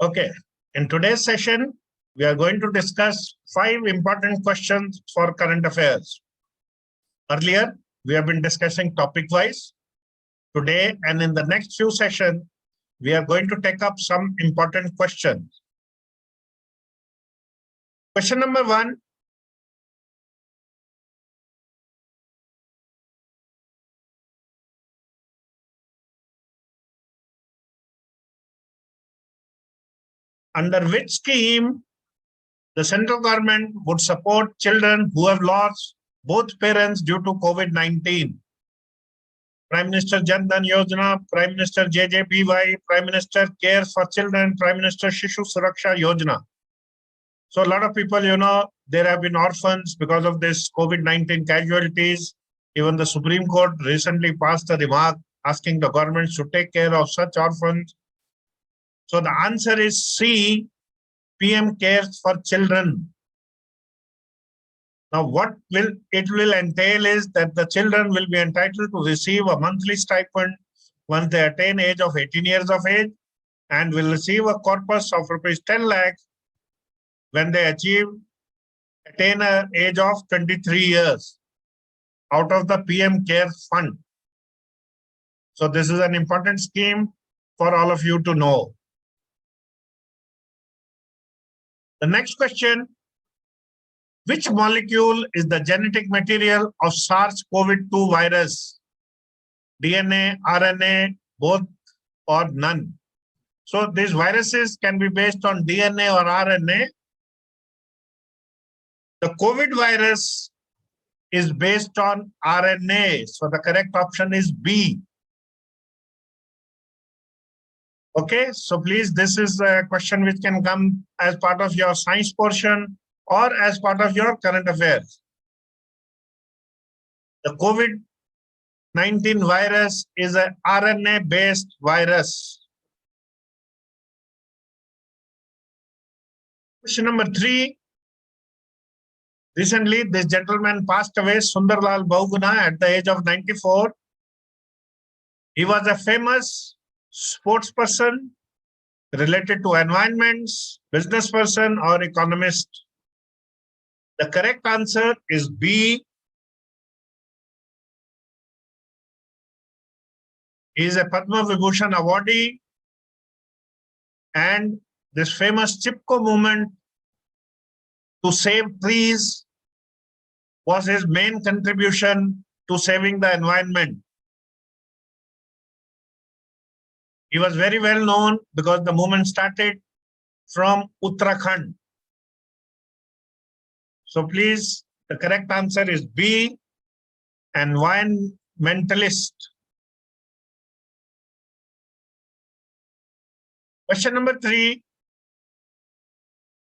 Okay, in today's session, we are going to discuss 5 important questions for current affairs. Earlier, we have been discussing topic-wise. Today and in the next few sessions, we are going to take up some important questions. Question number 1. Under which scheme the central government would support children who have lost both parents due to COVID-19? Prime Minister Jan Dhan Yojana, Prime Minister JJBY, Prime Minister Cares for Children, Prime Minister Shishu Suraksha Yojana. So a lot of people, there have been orphans because of this COVID-19 casualties. Even the Supreme Court recently passed a remark asking the government to take care of such orphans. So the answer is C, PM Cares for Children. Now, what it will entail is that the children will be entitled to receive a monthly stipend once they attain age of 18 years of age and will receive a corpus of rupees 10 lakhs when they attain an age of 23 years out of the PM Cares Fund. So this is an important scheme for all of you to know. The next question, which molecule is the genetic material of SARS-CoV-2 virus? DNA, RNA, both or none? So these viruses can be based on DNA or RNA. The COVID virus is based on RNA. So the correct option is B. Okay, so please, this is a question which can come as part of your science portion or as part of your current affairs. The COVID-19 virus is an RNA-based virus. Question number 3. Recently, this gentleman passed away, Sundarlal Bahuguna, at the age of 94. He was a famous sports person related to environments, business person or economist. The correct answer is B. He is a Padma Vibhushan awardee, and this famous Chipko movement to save trees was his main contribution to saving the environment. He was very well known because the movement started from Uttarakhand. So please, the correct answer is B, environmentalist. Question number 3.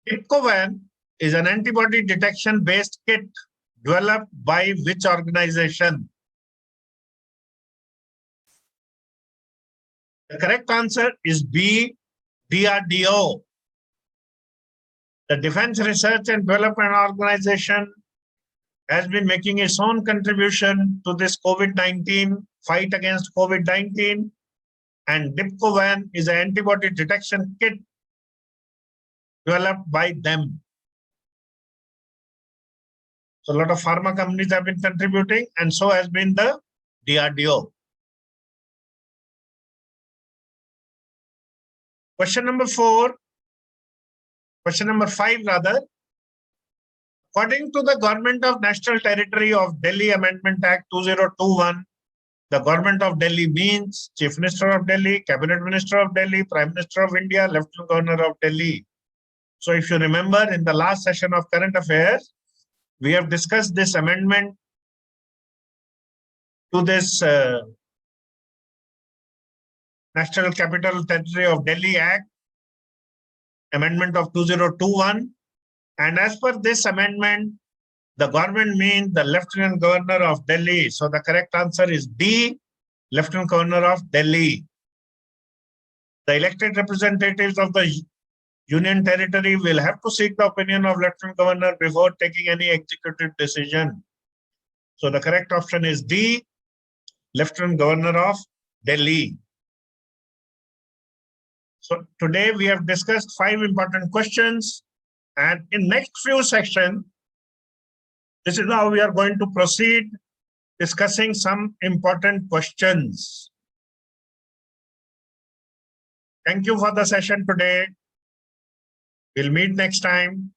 Dipcovan is an antibody detection based kit developed by which organization? The correct answer is B, DRDO. The Defense Research and Development Organization has been making its own contribution to this COVID-19 fight against COVID-19, and Dipcovan is an antibody detection kit developed by them. So a lot of pharma companies have been contributing, and so has been the DRDO. Question number 5 rather. According to the Government of National Territory of Delhi Amendment Act 2021, the Government of Delhi means Chief Minister of Delhi, Cabinet Minister of Delhi, Prime Minister of India, Lieutenant Governor of Delhi. So if you remember, in the last session of Current Affairs, we have discussed this amendment to this National Capital Territory of Delhi Act, Amendment of 2021. And as per this amendment, the government means the Lieutenant Governor of Delhi. So the correct answer is D, Lieutenant Governor of Delhi. The elected representatives of the Union Territory will have to seek the opinion of Lieutenant Governor before taking any executive decision. So the correct option is D, Lieutenant Governor of Delhi. So today we have discussed 5 important questions, and in next few sections, this is how we are going to proceed discussing some important questions. Thank you for the session today. We'll meet next time.